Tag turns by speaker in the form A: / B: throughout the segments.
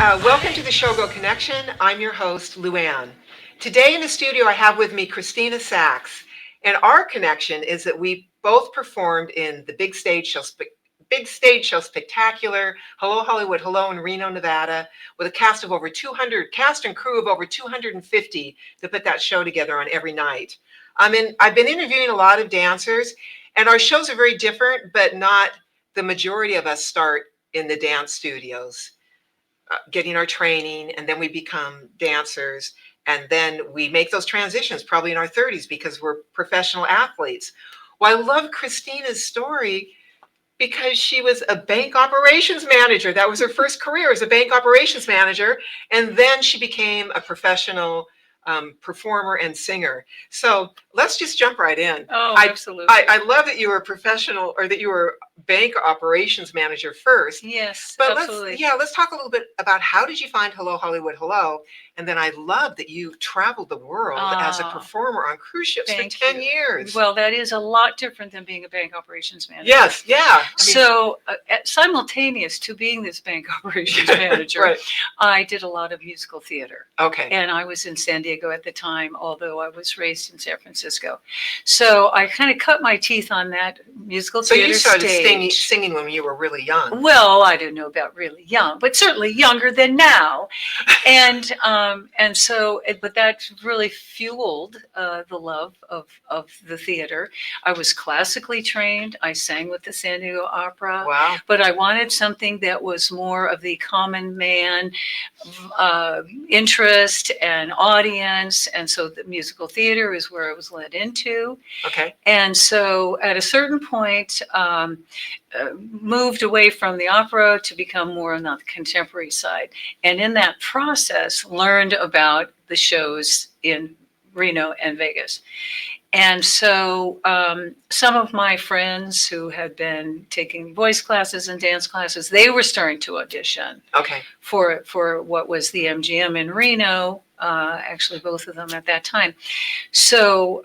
A: Welcome to the Showgirl Connection. I'm your host, Luann. Today in the studio, I have with me Kristina Sachs, and our connection is that we both performed in the Big Stage Show Spectacular, Hello Hollywood, Hello in Reno, Nevada, with a cast and crew of over 250 to put that show together on every night. I've been interviewing a lot of dancers, and our shows are very different, but not the majority of us start in the dance studios. Getting our training, and then we become dancers, and then we make those transitions probably in our 30s because we're professional athletes. Well, I love Kristina's story because she was a bank operations manager. That was her first career as a bank operations manager, and then she became a professional performer and singer. So let's just jump right in.
B: Oh,
A: I,
B: absolutely.
A: I love that you were a professional, or that you were bank operations manager first.
B: Yes,
A: But
B: absolutely.
A: let's talk a little bit about how did you find Hello Hollywood Hello, and then I love that you traveled the world as a performer on cruise ships for 10 years.
B: Well, that is a lot different than being a bank operations manager.
A: Yes, yeah.
B: So simultaneous to being this bank operations manager,
A: right.
B: I did a lot of musical theater.
A: Okay.
B: And I was in San Diego at the time, although I was raised in San Francisco. So I kind of cut my teeth on that musical theater
A: stage. So you started singing when you were really young.
B: Well, I don't know about really young, but certainly younger than now. And so, but that really fueled the love of the theater. I was classically trained. I sang with the San Diego Opera.
A: Wow.
B: But I wanted something that was more of the common man interest and audience. And so the musical theater is where I was led into.
A: Okay.
B: And so at a certain point, moved away from the opera to become more on the contemporary side. And in that process, learned about the shows in Reno and Vegas. And so some of my friends who had been taking voice classes and dance classes, they were starting to audition for what was the MGM in Reno, actually both of them at that time. So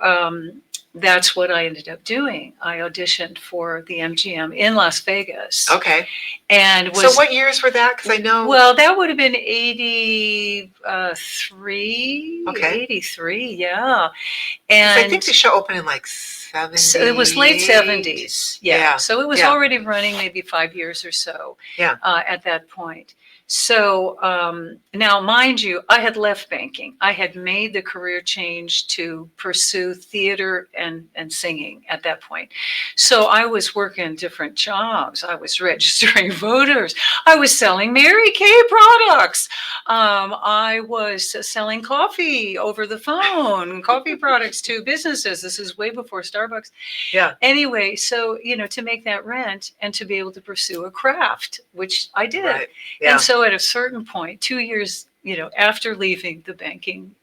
B: that's what I ended up doing. I auditioned for the MGM in Las Vegas.
A: Okay.
B: And
A: so what years were that? Because I know.
B: Well, that would have been 83.
A: Okay.
B: 83, yeah. And
A: I think the show opened in like 70s.
B: So it was late 70s. Yeah. So it was already running maybe 5 years or so.
A: Yeah.
B: At that point. So now, mind you, I had left banking. I had made the career change to pursue theater and singing at that point. So I was working different jobs. I was registering voters. I was selling Mary Kay products. I was selling coffee over the phone, coffee products to businesses. This is way before Starbucks.
A: Yeah.
B: Anyway, so, to make that rent and to be able to pursue a craft, which I did.
A: Right. Yeah.
B: And so at a certain point, 2 years, after leaving the banking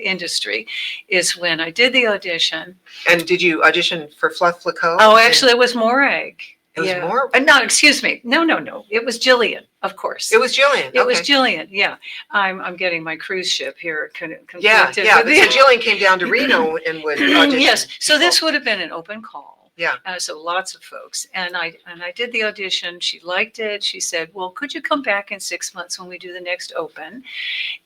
B: industry, is when I did the audition.
A: And did you audition for Fluff Flaco?
B: Oh, actually, it was Morag.
A: It was more?
B: No, excuse me. No. It was Jillian, of course.
A: It was Jillian.
B: It was Jillian. Yeah. I'm getting my cruise ship here conflicted.
A: Yeah. So Jillian came down to Reno and would audition.
B: Yes. So this would have been an open call.
A: Yeah.
B: So lots of folks. And I did the audition. She liked it. She said, well, could you come back in 6 months when we do the next open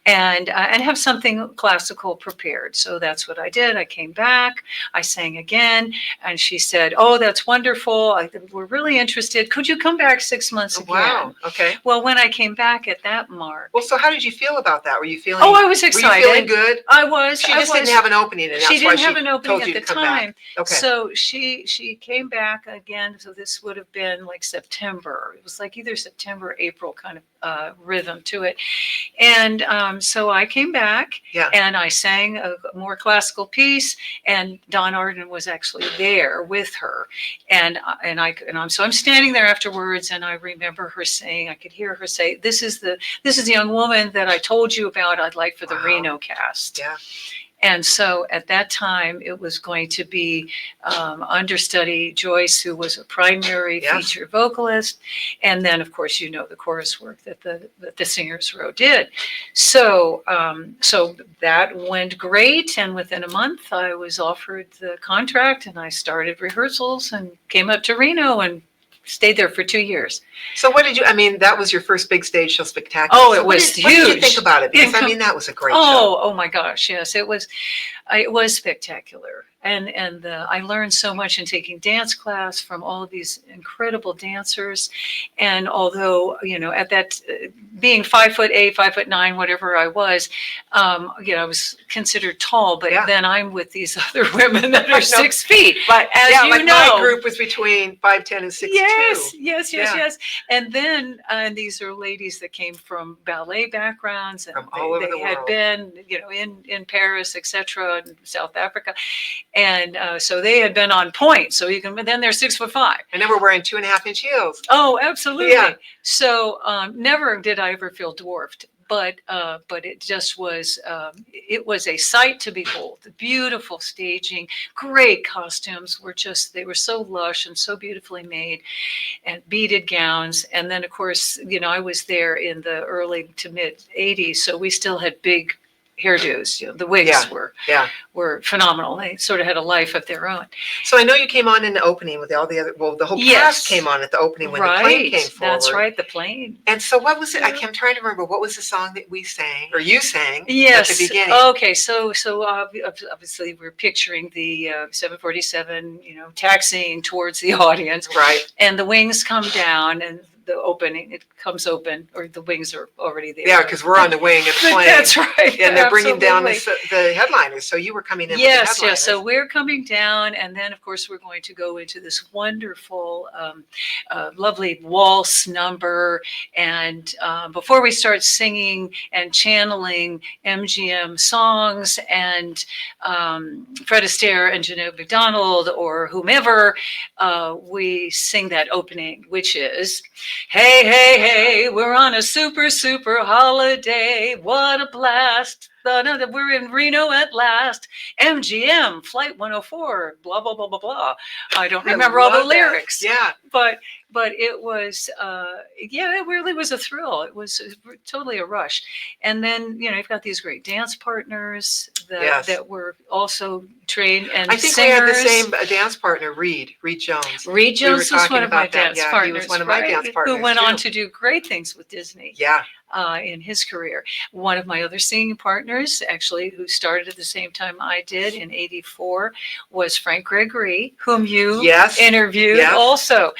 B: and have something classical prepared? So that's what I did. I came back. I sang again. And she said, oh, that's wonderful. We're really interested. Could you come back 6 months again?
A: Wow. Okay.
B: Well, when I came back at that mark.
A: Well, so how did you feel about that? Were you feeling?
B: Oh, I was excited.
A: Were you feeling good?
B: I was.
A: She just didn't have an opening. And
B: she didn't have an opening at the time.
A: Okay.
B: So she came back again. So this would have been like September. It was like either September or April kind of rhythm to it. And so I came back and I sang a more classical piece, and Don Arden was actually there with her. So I'm standing there afterwards, and I remember her saying, I could hear her say, this is the young woman that I told you about I'd like for the Reno cast.
A: Yeah.
B: And so at that time, it was going to be understudy Joyce, who was a primary feature vocalist. And then, of course, the chorus work that the Singers Row did. So that went great. And within a month, I was offered the contract, and I started rehearsals and came up to Reno and stayed there for 2 years.
A: So what did you, I mean, that was your first big stage show spectacular.
B: Oh,
A: So
B: it
A: what
B: was
A: What did you think
B: huge.
A: about it? Because I mean, that was a great show.
B: Oh my gosh, yes, it was spectacular. And I learned so much in taking dance class from all of these incredible dancers. And although, at that being 5'8", 5'9", whatever I was, I was considered tall, but
A: Yeah.
B: then I'm with these other women that
A: I know.
B: are 6 feet.
A: But
B: As
A: yeah,
B: you
A: like
B: know.
A: my group was between 5'10" and 6'2".
B: Yes.
A: Yeah.
B: And then these are ladies that came from ballet backgrounds, and
A: From all over
B: they
A: the
B: had
A: world.
B: been, in Paris, etc., in South Africa, and so they had been on point. So then they're 6'5".
A: And then we're wearing 2.5-inch heels.
B: Oh, absolutely.
A: Yeah.
B: So never did I ever feel dwarfed. But it just was, it was a sight to behold. The beautiful staging, great costumes they were so lush and so beautifully made, and beaded gowns. And then, of course, I was there in the early to mid 80s, so we still had big hairdos. The wigs were phenomenal. They sort of had a life of their own.
A: So I know you came on in the opening with all the other, the whole cast came on at the opening when the plane came forward.
B: That's right, the plane.
A: And so what was it? I'm trying to remember, what was the song that we sang, or you sang at the beginning?
B: Okay, so obviously we're picturing the 747, taxiing towards the audience.
A: Right.
B: And the wings come down, and it comes open, or the wings are already there.
A: Yeah, because we're on the wing of the plane.
B: That's right.
A: And they're bringing down the headliners. So you were coming in with the headliners.
B: Yes. So we're coming down, and then, of course, we're going to go into this wonderful, lovely waltz number. And before we start singing and channeling MGM songs and Fred Astaire and Jeanette MacDonald or whomever, we sing that opening, which is, "Hey, hey, hey, we're on a super, super holiday. What a blast. We're in Reno at last. MGM, Flight 104, blah, blah, blah, blah, blah." I don't remember all the lyrics.
A: Yeah.
B: But it was, it really was a thrill. It was totally a rush. And then, you've got these great dance partners that were also trained and
A: I think
B: singers.
A: we had the same dance partner, Reed Jones.
B: Reed Jones was one of my dance partners.
A: He was one of my dance partners,
B: who went on to do great things with Disney.
A: Yeah.
B: In his career. One of my other singing partners, actually, who started at the same time I did in '84, was Frank Gregory, whom you interviewed also.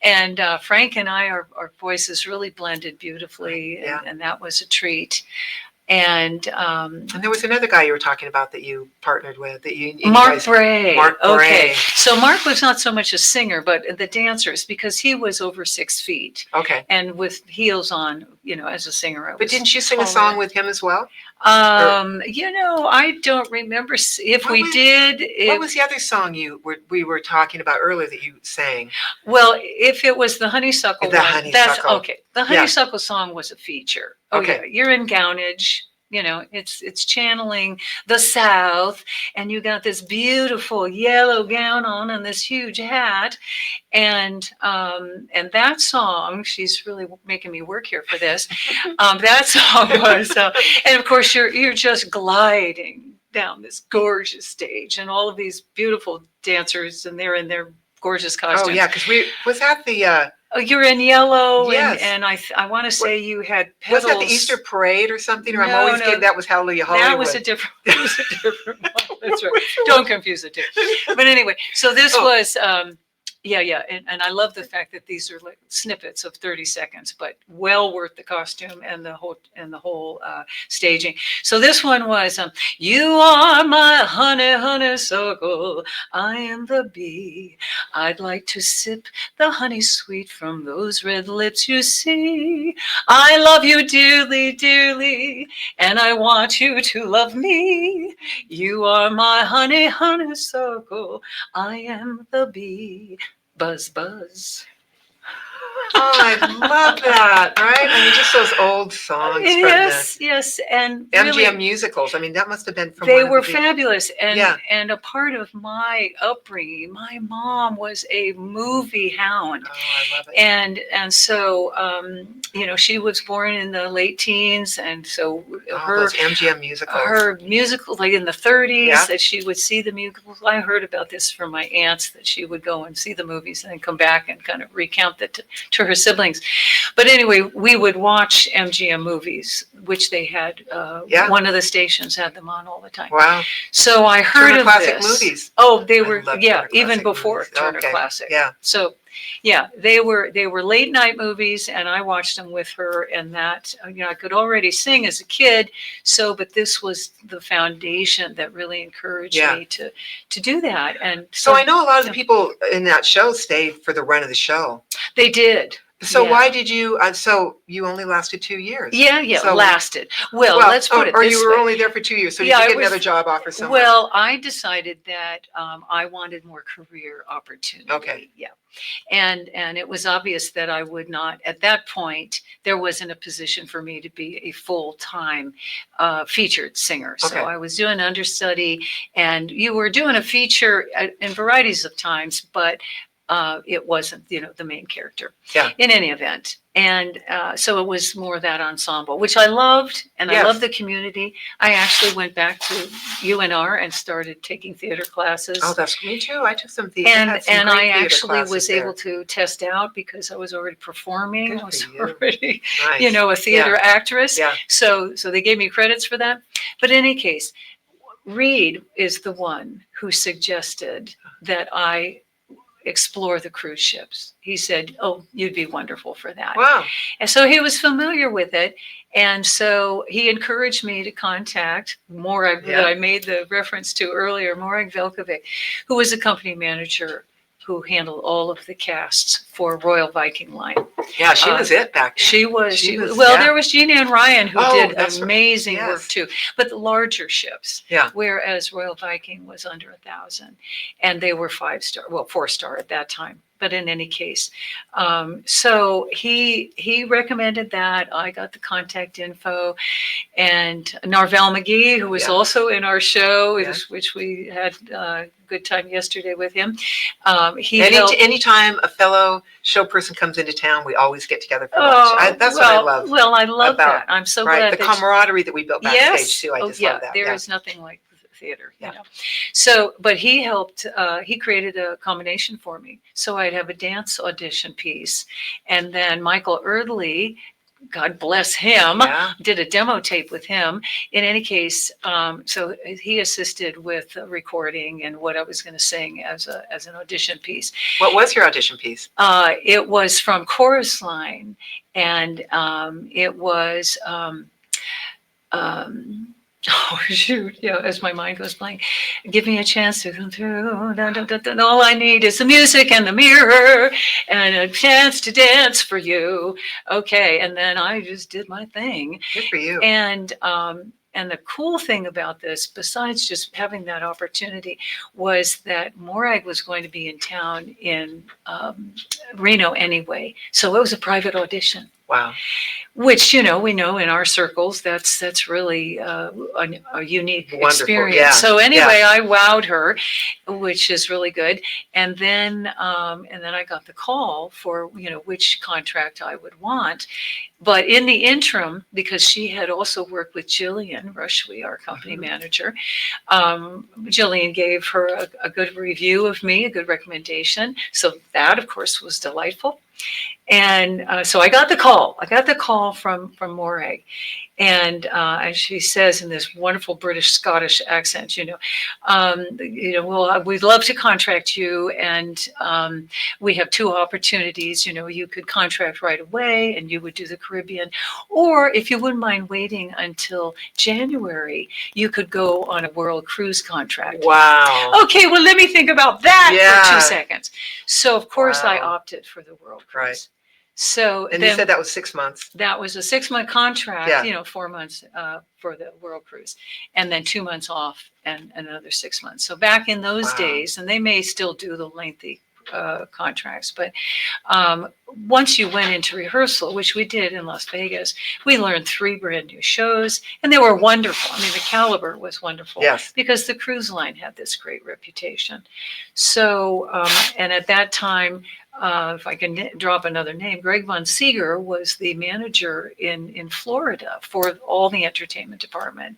B: And Frank and I, our voices really blended beautifully, and that was a treat. And
A: there was another guy you were talking about that you partnered with,
B: Mark Bray.
A: Mark Bray.
B: Okay. So Mark was not so much a singer, but the dancers, because he was over 6 feet.
A: Okay.
B: And with heels on, as a singer.
A: But didn't you sing a song with him as well?
B: I don't remember if we did.
A: What was the other song we were talking about earlier that you sang?
B: Well, if it was the Honeysuckle one, that's okay. The Honeysuckle song was a feature.
A: Okay.
B: Yeah, you're in gownage. It's channeling the South, and you got this beautiful yellow gown on and this huge hat, and that song. She's really making me work here for this. That song was, and of course you're just gliding down this gorgeous stage, and all of these beautiful dancers, and they're in their gorgeous costumes.
A: Oh yeah, because was that the.
B: You're in yellow,
A: yes.
B: and I want to say you had petals.
A: Was that the Easter parade or something? Or
B: No,
A: that was Hallelujah Hollywood.
B: That was a different one. That's right. Don't confuse the two. But anyway, so this was, and I love the fact that these are like snippets of 30 seconds, but well worth the costume and the whole staging. So this one was, "You are my honey, honeysuckle. I am the bee. I'd like to sip the honey sweet from those red lips you see. I love you dearly, dearly, and I want you to love me. You are my honey, honeysuckle. I am the bee. Buzz, buzz."
A: Oh, I love that, right? I mean, just those old songs from the
B: Yes, yes, and
A: MGM
B: really,
A: musicals. I mean, that must have been from
B: they
A: one of
B: were
A: the big,
B: fabulous,
A: yeah.
B: and a part of my upbringing. My mom was a movie hound,
A: Oh, I love it.
B: and so she was born in the late teens, and so
A: Oh,
B: her
A: those MGM musicals.
B: her musicals, like in the 30s,
A: Yeah.
B: that she would see the musicals. I heard about this from my aunts, that she would go and see the movies and then come back and kind of recount that to her siblings. But anyway, we would watch MGM movies, which they had.
A: Yeah.
B: One of the stations had them on all the time.
A: Wow.
B: So I heard
A: Turner
B: of
A: Classic
B: this.
A: Movies.
B: Oh, they
A: I
B: were,
A: love
B: yeah,
A: Turner
B: even
A: Classic
B: before
A: Movies.
B: Turner
A: Okay.
B: Classic.
A: Yeah.
B: So, yeah, they were late night movies, and I watched them with her. And that, I could already sing as a kid. So, but this was the foundation that really encouraged
A: Yeah.
B: me to do that. And
A: So I know a lot of the
B: yeah.
A: people in that show stayed for the run of the show.
B: They did.
A: So
B: Yeah.
A: why did you? So you only lasted 2 years.
B: Yeah,
A: So,
B: lasted. Well, let's put it
A: or
B: this
A: you were
B: way.
A: only there for 2 years. So
B: Yeah,
A: did
B: I
A: you get
B: was-
A: another job offer somewhere?
B: Well, I decided that I wanted more career opportunity.
A: Okay.
B: Yeah. And it was obvious that I would not, at that point, there wasn't a position for me to be a full-time featured singer. So
A: Okay.
B: I was doing understudy, and you were doing a feature in varieties of times, but it wasn't, the main character.
A: Yeah.
B: In any event. And so it was more that ensemble, which I loved, and
A: Yes.
B: I loved the community. I actually went back to UNR and started taking theater classes.
A: Oh, that's me too. I took some theater.
B: And I actually was able to test out because I was already performing.
A: Good
B: I was
A: for you.
B: already,
A: Nice.
B: a theater actress.
A: Yeah.
B: So they gave me credits for that. But in any case, Reed is the one who suggested that I explore the cruise ships. He said, "Oh, you'd be wonderful for that."
A: Wow.
B: And so he was familiar with it. And so he encouraged me to contact Morag,
A: Yeah.
B: that I made the reference to earlier, Morag Velkovic, who was a company manager who handled all of the casts for Royal Viking Line.
A: Yeah, she was it back then.
B: She was,
A: yeah.
B: there was Jean Ann Ryan, who did
A: that's right.
B: amazing
A: Yes.
B: work too, but the larger ships.
A: Yeah.
B: Whereas Royal Viking was under 1,000, and they were 5-star, well, 4-star at that time. But in any case, so he recommended that. I got the contact info, and Narvel McGee, who was
A: Yeah.
B: also in our show,
A: Yeah.
B: which we had a good time yesterday with him. He helped.
A: Anytime a fellow show person comes into town, we always get together for lunch.
B: Oh,
A: That's what I love.
B: Well, I love
A: about-
B: that. I'm so
A: Right,
B: glad
A: the
B: that
A: camaraderie that we built backstage too. I just love that.
B: There
A: Yeah.
B: is nothing like theater,
A: Yeah.
B: So, but he helped, he created a combination for me. So I'd have a dance audition piece. And then Michael Erdley, God bless him,
A: Yeah.
B: did a demo tape with him. In any case, so he assisted with recording and what I was going to sing as an audition piece.
A: What was your audition piece?
B: It was from Chorus Line, and it was oh shoot, as my mind goes blank, give me a chance to come through. Dun, dun, dun, dun. All I need is the music and the mirror and a chance to dance for you. Okay, and then I just did my thing.
A: Good for you.
B: And the cool thing about this, besides just having that opportunity, was that Morag was going to be in town in Reno anyway. So it was a private audition.
A: Wow.
B: Which, we know in our circles, that's really a unique
A: Wonderful,
B: experience.
A: yeah,
B: So anyway, I wowed her, which is really good. And then I got the call for, which contract I would want. But in the interim, because she had also worked with Jillian Rushwe, our company manager, Jillian gave her a good review of me, a good recommendation. So that, of course, was delightful. And so I got the call. I got the call from Morag, and as she says in this wonderful British Scottish accent, well, we'd love to contract you, and we have 2 opportunities. You could contract right away, and you would do the Caribbean, or if you wouldn't mind waiting until January, you could go on a world cruise contract.
A: Wow.
B: Okay, well, let me think about that for 2 seconds. So of course I
A: Wow.
B: opted for the world cruise.
A: Right.
B: So
A: And
B: then
A: you said that was 6 months.
B: that was a 6-month contract,
A: Yeah.
B: 4 months for the world cruise, and then 2 months off and another 6 months. So back in those
A: Wow.
B: days, and they may still do the lengthy contracts. But once you went into rehearsal, which we did in Las Vegas, we learned 3 brand new shows, and they were wonderful. I mean, the caliber was wonderful.
A: Yes.
B: Because the cruise line had this great reputation. So, and at that time, if I can drop another name, Greg Von Seeger was the manager in Florida for all the entertainment department.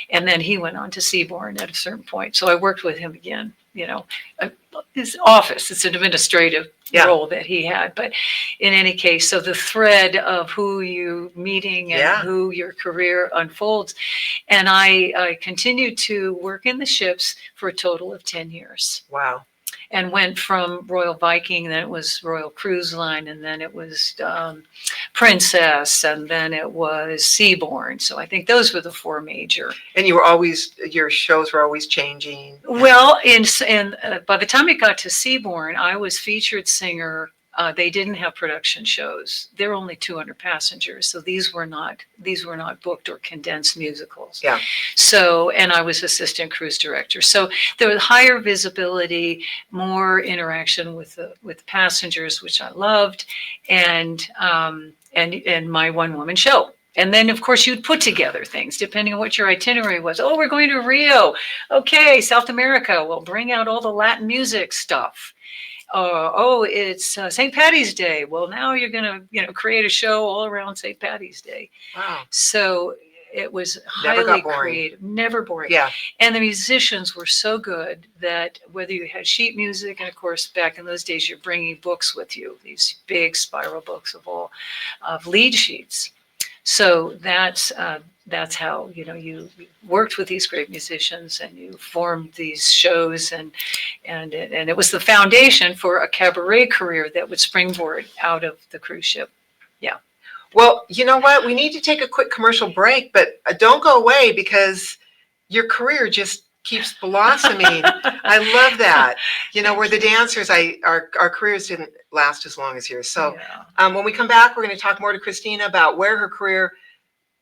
B: And then he went on to Seabourn at a certain point. So I worked with him again, his office, it's an administrative role that he had. But in any case, so the thread of who you meeting and who your career unfolds. And I continued to work in the ships for a total of 10 years.
A: Wow.
B: And went from Royal Viking, then it was Royal Cruise Line, and then it was Princess, and then it was Seabourn. So I think those were the 4 major.
A: And your shows were always changing.
B: Well, by the time it got to Seabourn, I was featured singer. They didn't have production shows. There were only 200 passengers, so these were not booked or condensed musicals.
A: Yeah.
B: So, and I was assistant cruise director. So there was higher visibility, more interaction with the passengers, which I loved, and my one-woman show. And then, of course, you'd put together things depending on what your itinerary was. Oh, we're going to Rio. Okay, South America. Well, bring out all the Latin music stuff. It's St. Patty's Day. Well, now you're going to, create a show all around St. Patty's Day.
A: Wow.
B: So it was
A: Never
B: highly
A: got boring.
B: creative, never boring.
A: Yeah.
B: And the musicians were so good that whether you had sheet music, and of course, back in those days, you're bringing books with you, these big spiral books of lead sheets. So that's how you worked with these great musicians and you formed these shows, and it was the foundation for a cabaret career that would springboard out of the cruise ship. Yeah.
A: Well, you know what? We need to take a quick commercial break, but don't go away because your career just keeps blossoming. I love that. We're the dancers. Our careers didn't last as long as yours. So when we come back, we're going to talk more to Kristina about where her career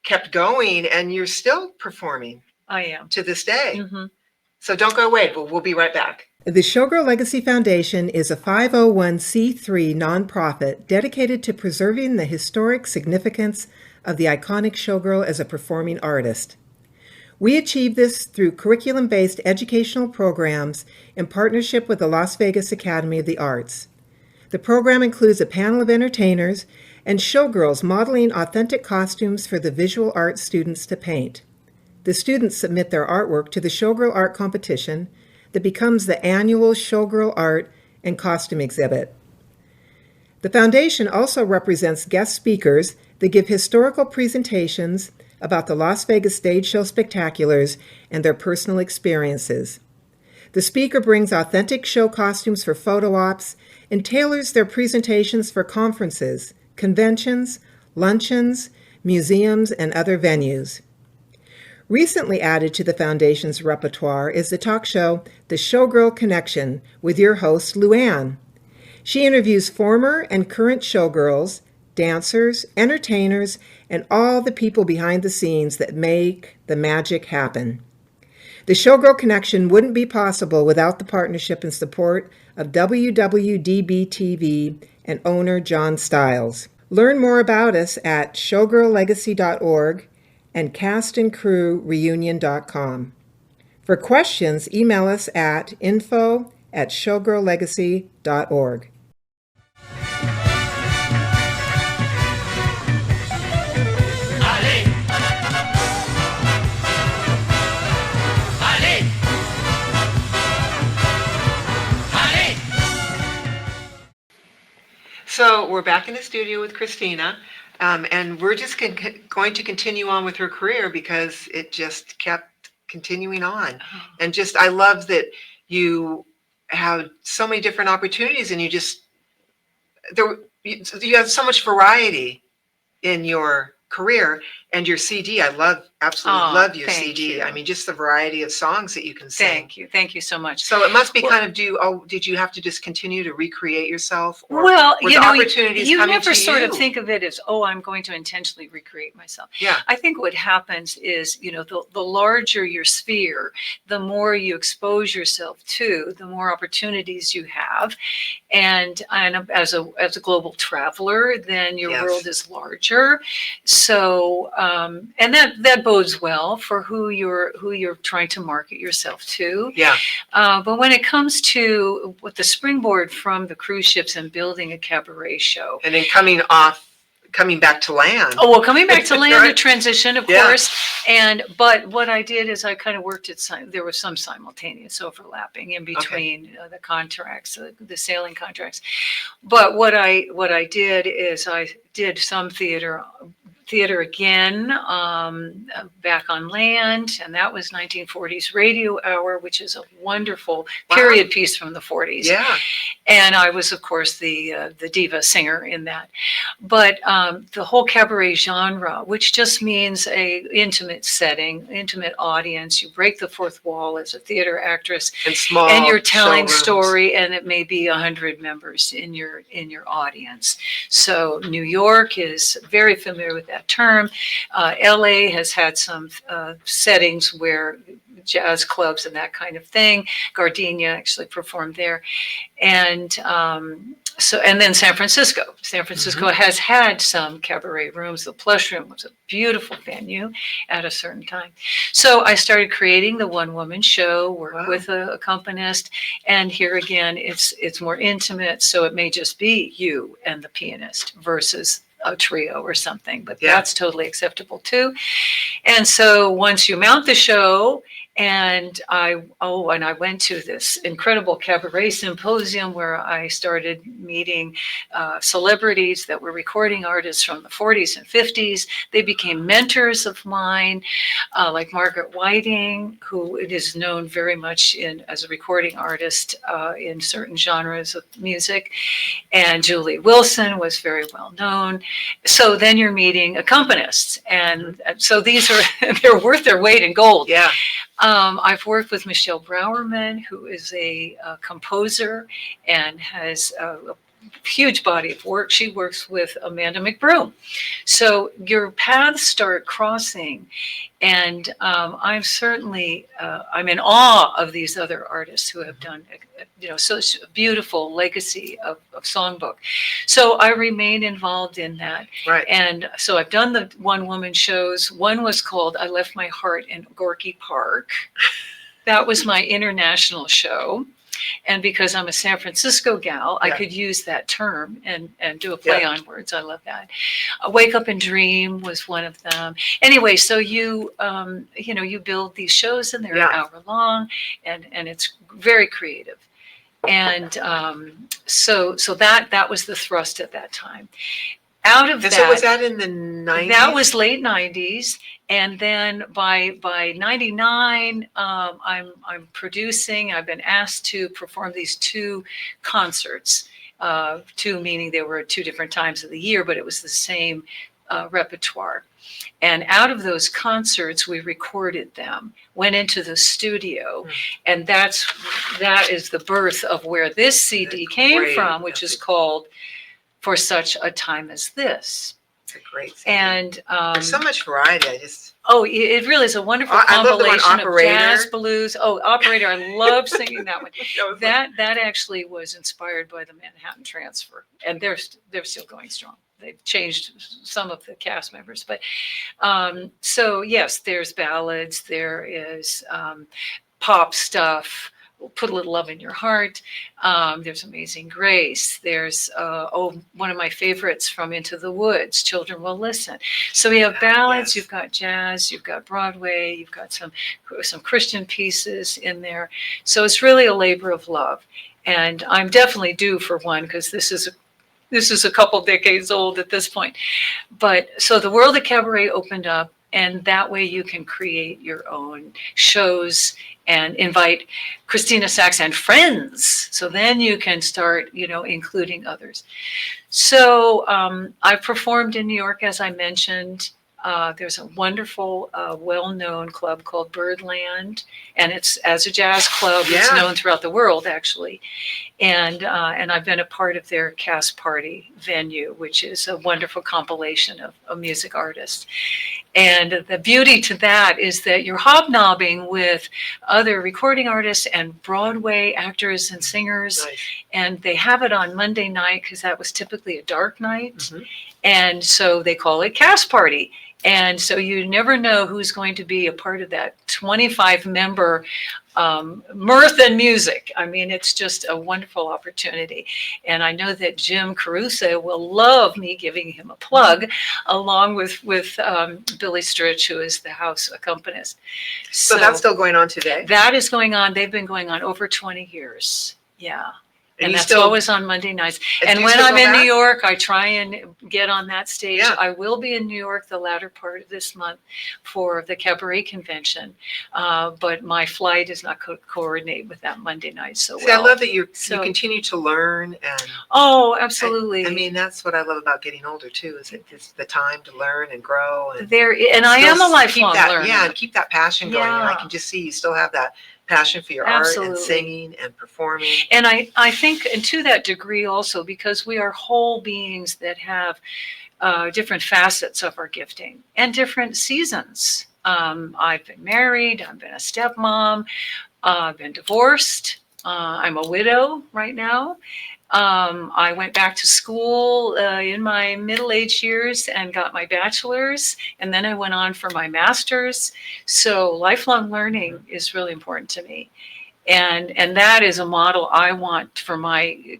A: kept going, and you're still performing.
B: I am.
A: To this day.
B: Mm-hmm.
A: So don't go away. We'll be right back.
C: The Showgirl Legacy Foundation is a 501c3 nonprofit dedicated to preserving the historic significance of the iconic showgirl as a performing artist. We achieve this through curriculum-based educational programs in partnership with the Las Vegas Academy of the Arts. The program includes a panel of entertainers and showgirls modeling authentic costumes for the visual arts students to paint. The students submit their artwork to the Showgirl Art Competition that becomes the annual Showgirl Art and Costume Exhibit. The foundation also represents guest speakers that give historical presentations about the Las Vegas Stage Show Spectaculars and their personal experiences. The speaker brings authentic show costumes for photo ops and tailors their presentations for conferences, conventions, luncheons, museums, and other venues. Recently added to the Foundation's repertoire is the talk show The Showgirl Connection with your host, Luann. She interviews former and current showgirls, dancers, entertainers, and all the people behind the scenes that make the magic happen. The Showgirl Connection wouldn't be possible without the partnership and support of WWDBTV and owner John Stiles. Learn more about us at showgirllegacy.org and castandcrewreunion.com. For questions, email us at info@showgirllegacy.org.
A: So we're back in the studio with Kristina, and we're just going to continue on with her career because it just kept continuing on. And I love that you have so many different opportunities, and you have so much variety in your career. And your CD, I absolutely
B: Oh,
A: love your
B: thank
A: CD.
B: you.
A: I mean, just the variety of songs that you can sing.
B: Thank you. Thank you so much.
A: So it must be
B: Well-
A: kind of did you have to just continue to recreate yourself? Or
B: Well,
A: were
B: you
A: the
B: know,
A: opportunities
B: you
A: coming
B: never
A: to
B: sort
A: you?
B: of think of it as, oh, I'm going to intentionally recreate myself.
A: Yeah.
B: I think what happens is, you know, the larger your sphere, the more you expose yourself to, the more opportunities you have. And as a global traveler, then your
A: Yes.
B: world is larger. So and that bodes well for who you're trying to market yourself to.
A: Yeah.
B: But when it comes to what the springboard from the cruise ships and building a cabaret show.
A: And then coming back to land.
B: Oh, well, coming back to land,
A: Right.
B: the transition, of
A: Yeah.
B: course. But what I did is I kind of worked there was some simultaneous overlapping in between the contracts, the sailing contracts. But what I did is I did some theater again, back on land, and that was 1940s Radio Hour, which is a wonderful period piece from the 40s.
A: Yeah.
B: And I was, of course, the diva singer in that. But the whole cabaret genre, which just means a intimate setting, intimate audience. You break the fourth wall as a theater actress,
A: And small.
B: and you're telling
A: showrooms.
B: story, and it may be 100 members in your audience. So New York is very familiar with that term. LA has had some settings where jazz clubs and that kind of thing. Gardenia actually performed there. And and then San Francisco. San Francisco has had some cabaret rooms. The Plush Room was a beautiful venue at a certain time. So I started creating the one-woman show, work with an accompanist, and here again, it's more intimate. So it may just be you and the pianist versus a trio or something, but that's totally acceptable too. And so once you mount the show, and I went to this incredible cabaret symposium where I started meeting celebrities that were recording artists from the 40s and 50s. They became mentors of mine, like Margaret Whiting, who is known very much as a recording artist in certain genres of music. And Julie Wilson was very well known. So then you're meeting accompanists. And so these are, they're worth their weight in gold.
A: Yeah.
B: I've worked with Michelle Browerman, who is a composer and has a huge body of work. She works with Amanda McBroom. So your paths start crossing. And I'm certainly, I'm in awe of these other artists who have done, such a beautiful legacy of songbook. So I remain involved in that.
A: Right.
B: And so I've done the one-woman shows. One was called I Left My Heart in Gorky Park. That was my international show. And because I'm a San Francisco gal, I could use that term and do a play on words. I love that. Wake Up and Dream was one of them. Anyway, so you build these shows and they're an hour long, and it's very creative. And so that was the thrust at that time. Out of that,
A: so was that in the 90s?
B: That was late 90s. And then by 99, I'm producing. I've been asked to perform these 2 concerts. 2 meaning they were at 2 different times of the year, but it was the same repertoire. And out of those concerts, we recorded them, went into the studio, and that is the birth of where this CD came from, which is called For Such a Time as This.
A: It's a great CD.
B: And
A: there's so much variety.
B: It really is a wonderful compilation of jazz, blues. Oh, Operator, I love singing that one. That actually was inspired by the Manhattan Transfer, and they're still going strong. They've changed some of the cast members, but so yes, there's ballads, there is pop stuff. Put a Little Love in Your Heart. There's Amazing Grace. There's one of my favorites from Into the Woods, Children Will Listen. So we have ballads, you've got jazz, you've got Broadway, you've got some Christian pieces in there. So it's really a labor of love. And I'm definitely due for one, because this is a couple decades old at this point. But so the world of cabaret opened up, and that way you can create your own shows and invite Kristina, Sachs and friends. So then you can start, including others. So I've performed in New York, as I mentioned, There's a wonderful, well-known club called Birdland, and it's as a jazz club. It's
A: Yeah.
B: known throughout the world, actually. And I've been a part of their cast party venue, which is a wonderful compilation of music artists. And the beauty to that is that you're hobnobbing with other recording artists and Broadway actors and singers.
A: Nice.
B: And they have it on Monday night because that was typically a dark night.
A: Mhm.
B: And so they call it cast party. And so you never know who's going to be a part of that 25-member mirth and music. I mean, it's just a wonderful opportunity. And I know that Jim Caruso will love me giving him a plug, along with Billy Stritch, who is the house accompanist.
A: So that's still going on today?
B: That is going on. They've been going on over 20 years. Yeah. And
A: you
B: that's
A: still,
B: always on Monday nights.
A: do
B: And
A: you
B: when
A: still
B: I'm
A: go
B: in New
A: back?
B: York, I try and get on that stage.
A: Yeah.
B: I will be in New York the latter part of this month for the Cabaret Convention. But my flight is not coordinate with that Monday night so
A: See,
B: well.
A: I love that you
B: So-
A: continue to learn, and
B: Oh, absolutely.
A: I mean, that's what I love about getting older too, is it's the time to learn and grow. And
B: and I am a
A: still
B: lifelong
A: keep that,
B: learner.
A: yeah, and keep that passion going. And I
B: Yeah.
A: can just see you still have that passion for your art
B: Absolutely.
A: and singing and performing.
B: And I think, and to that degree also, because we are whole beings that have different facets of our gifting and different seasons. I've been married, I've been a stepmom, I've been divorced, I'm a widow right now. I went back to school in my middle-aged years and got my bachelor's, and then I went on for my master's. So lifelong learning is really important to me, and that is a model I want for my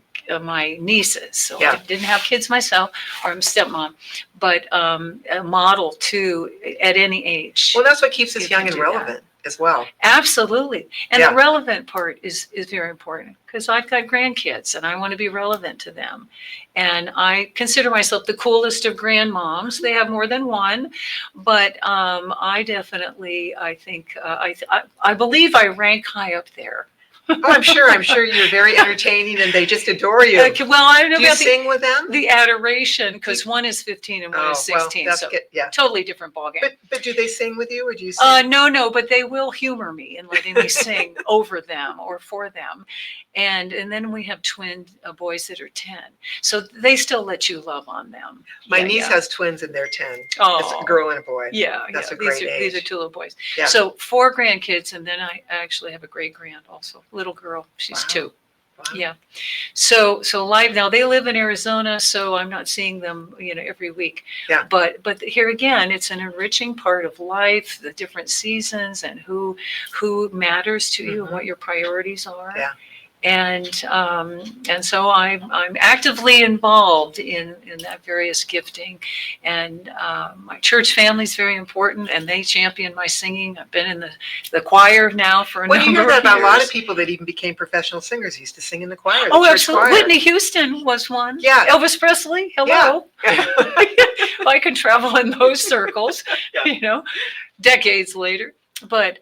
B: nieces. So
A: Yeah.
B: I didn't have kids myself, or I'm a stepmom, but a model too at any age.
A: Well, that's what keeps us
B: You
A: young
B: can
A: and
B: do
A: relevant as well.
B: Absolutely. And
A: Yeah.
B: the relevant part is very important, because I've got grandkids and I want to be relevant to them. And I consider myself the coolest of grandmoms. They have more than one, but I definitely, I think, I believe I rank high up there.
A: Oh, I'm sure you're very entertaining and they just adore you.
B: Well, I don't know
A: Do you
B: about
A: sing with them?
B: the adoration, because one is 15 and one
A: Oh,
B: is 16.
A: well, that's
B: So
A: good. Yeah.
B: totally different ballgame.
A: But do they sing with you, or do you sing?
B: No, but they will humor me in letting me sing over them or for them. And then we have twin boys that are 10. So they still let you love on them.
A: My
B: Yeah,
A: niece
B: yeah.
A: has twins and they're 10. It's
B: Oh,
A: a girl and a boy.
B: yeah,
A: That's
B: yeah.
A: a great
B: These are
A: age.
B: two little boys.
A: Yeah.
B: So 4 grandkids, and then I actually have a great grand also, little girl. She's
A: Wow.
B: 2.
A: Wow.
B: Yeah. So live now, they live in Arizona, so I'm not seeing them, every week.
A: Yeah.
B: But here again, it's an enriching part of life, the different seasons and who matters to you and
A: Mhm.
B: what your priorities are.
A: Yeah.
B: And so I'm actively involved in that various gifting, and my church family is very important, and they champion my singing. I've been in the choir now for a
A: Well, you
B: number
A: hear that
B: of
A: about a lot of
B: years.
A: people that even became professional singers used to sing in the choir. the
B: Oh,
A: church
B: absolutely.
A: choir.
B: Whitney Houston was one.
A: Yeah.
B: Elvis Presley. Hello. I can travel in those circles,
A: Yeah.
B: decades later. But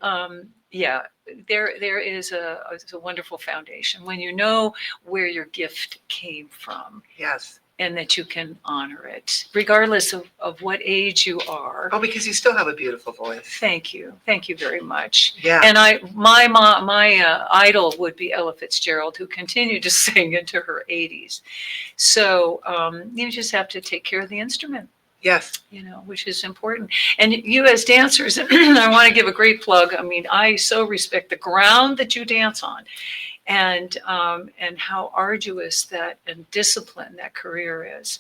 B: yeah, there is a wonderful foundation when you know where your gift came from,
A: Yes.
B: and that you can honor it, regardless of what age you are.
A: Oh, because you still have a beautiful voice.
B: Thank you very much.
A: Yeah.
B: And my idol would be Ella Fitzgerald, who continued to sing into her 80s. So you just have to take care of the instrument,
A: Yes.
B: which is important. And you as dancers, I want to give a great plug. I mean, I so respect the ground that you dance on, and how arduous that and disciplined that career is.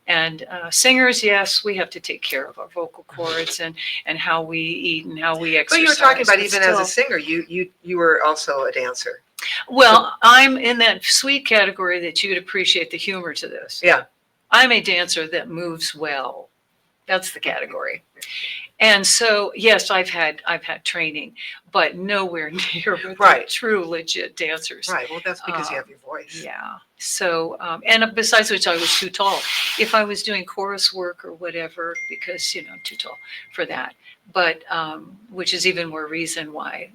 B: And singers, yes, we have to take care of our vocal cords and how we eat and how we exercise.
A: But you were talking about
B: but
A: even as a
B: still-
A: singer, you were also a dancer.
B: Well, I'm in that sweet category that you'd appreciate the humor to this.
A: Yeah.
B: I'm a dancer that moves well. That's the category. And so, yes, I've had training, but nowhere near the
A: Right.
B: true legit dancers.
A: Right. Well, that's because you have your voice.
B: Yeah. So, and besides which, I was too tall. If I was doing chorus work or whatever, because, I'm too tall for that. But, which is even more reason why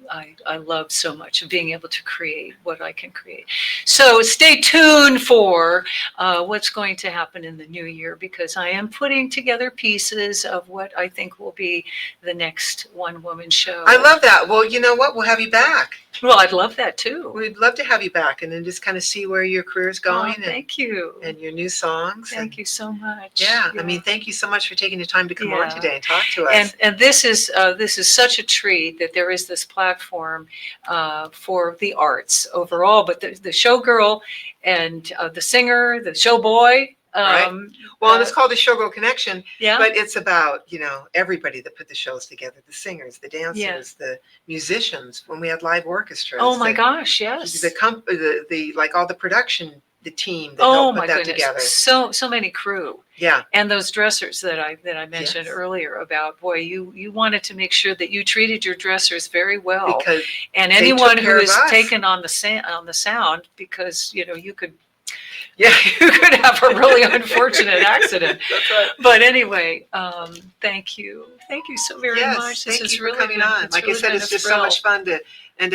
B: I love so much of being able to create what I can create. So stay tuned for what's going to happen in the new year, because I am putting together pieces of what I think will be the next one-woman show.
A: I love that. Well, you know what? We'll have you back.
B: Well, I'd love that too.
A: We'd love to have you back and then just kind of see where your career's going
B: Thank you.
A: and your new songs.
B: Thank you so much.
A: Yeah, I mean, thank you so much for taking the time to come on
B: Yeah.
A: today and talk to us.
B: And this is such a treat that there is this platform for the arts overall, but the showgirl and the singer, the showboy.
A: Well, and it's called the Showgirl Connection,
B: Yeah.
A: but it's about, everybody that put the shows together, the singers, the dancers,
B: Yeah.
A: the musicians, when we had live orchestras.
B: Oh my
A: the,
B: gosh, yes.
A: the like all the production, the team that
B: Oh
A: helped
B: my
A: put that
B: goodness.
A: together.
B: So many crew.
A: Yeah.
B: And those dressers that I mentioned
A: Yes.
B: earlier about, boy, you wanted to make sure that you treated your dressers very well.
A: Because
B: And
A: they
B: anyone
A: took
B: who
A: care of
B: is
A: us.
B: taken on the sound, because you could
A: yeah,
B: you could have a really unfortunate accident.
A: that's right.
B: But anyway, thank you so very
A: Yes,
B: much. This
A: thank
B: is
A: you for
B: really
A: coming
B: been,
A: on.
B: it's
A: Like I
B: really
A: said,
B: been
A: it's
B: a
A: just
B: thrill.
A: so much fun to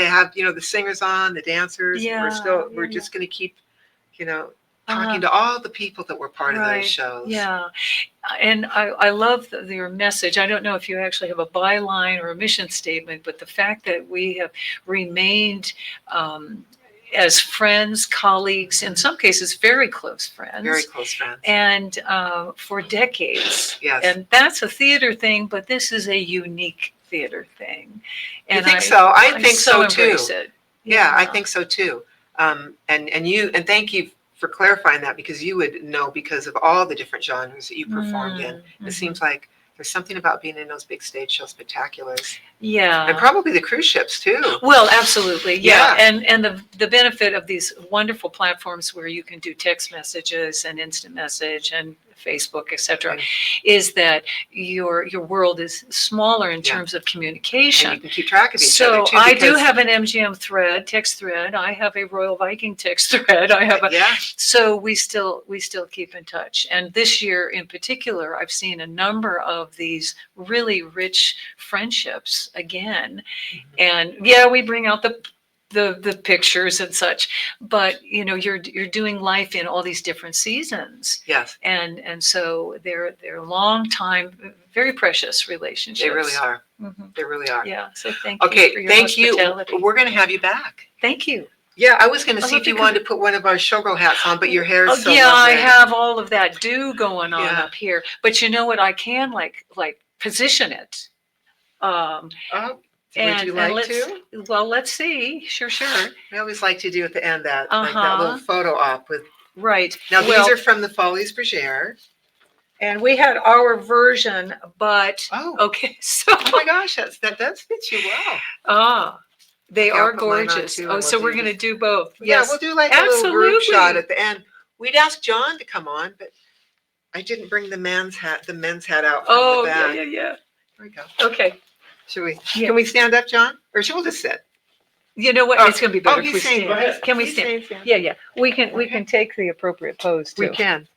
A: have the singers on, the dancers.
B: Yeah,
A: We're
B: yeah,
A: just going to keep
B: Uh-huh.
A: talking to all the people that were part of
B: Right,
A: those shows.
B: Yeah, and I love your message. I don't know if you actually have a byline or a mission statement, but the fact that we have remained as friends, colleagues, in some cases very close friends,
A: Very close friends.
B: and for decades.
A: Yes.
B: And that's a theater thing, but this is a unique theater thing. And
A: think so? I think so,
B: embrace
A: too.
B: it.
A: Yeah, I think so too. And thank you for clarifying that, because you would know, because of all the different genres that you performed in.
B: Mhm.
A: It seems like there's something about being in those big stage show spectaculars,
B: Yeah.
A: and probably the cruise ships too.
B: Well, absolutely. Yeah.
A: Yeah.
B: And the benefit of these wonderful platforms where you can do text messages and instant message and Facebook, et cetera,
A: Right.
B: is that your world is smaller in
A: Yeah.
B: terms of
A: And you
B: communication.
A: can keep track of each
B: So
A: other too.
B: I do
A: because-
B: have an MGM text thread. I have a Royal Viking text thread. I have a,
A: Yeah.
B: so we still keep in touch. And this year in particular, I've seen a number of these really rich friendships again. And yeah, we bring out the pictures and such, but you're doing life in all these different seasons.
A: Yes,
B: And so they're long time, very precious relationships.
A: they really are.
B: Mhm.
A: They really are.
B: Yeah. So thank you for
A: Okay,
B: your
A: thank you.
B: hospitality.
A: We're going to have you back.
B: Thank you.
A: Yeah, I was going to see
B: love
A: if you
B: to
A: wanted to put one of our showgirl hats on, but your hair is so
B: yeah, I
A: lovely.
B: have all of that dew going on
A: Yeah.
B: up here. But you know what? I can like position it.
A: Oh, would you like to?
B: Well, let's see. Sure.
A: We always like to do at the end like that
B: Uh-huh.
A: little photo op with.
B: Right.
A: Now
B: Well,
A: these are from the Folies Bergère.
B: and we had our version, but
A: Oh,
B: okay. So
A: oh my gosh, that does fit you well.
B: they
A: Okay, I'll
B: are
A: put mine on
B: gorgeous.
A: too,
B: Oh,
A: and
B: so
A: we'll
B: we're
A: do
B: gonna
A: this.
B: do both.
A: Yeah,
B: Yes.
A: we'll do like a little group
B: absolutely.
A: shot at the end. We'd asked John to come on, but I didn't bring the men's hat out from
B: Oh,
A: the back.
B: yeah.
A: Here we go.
B: Okay.
A: Should we?
B: Yeah.
A: Can we stand up, John, or should we just sit?
B: You know what?
A: Oh,
B: It's gonna be better if
A: he's
B: we
A: saying-
B: stand.
A: go ahead.
B: Can we
A: He's
B: stand?
A: saying stand.
B: Yeah. We can take the appropriate pose too.
A: We can.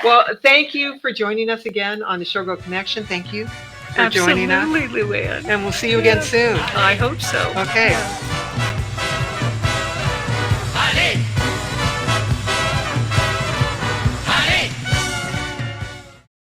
A: Well, thank you for joining us again on the Showgirl Connection. Thank you for joining us,
B: Absolutely, Luann.
A: and we'll see you again soon.
B: I hope so.
A: Okay.
B: Yeah.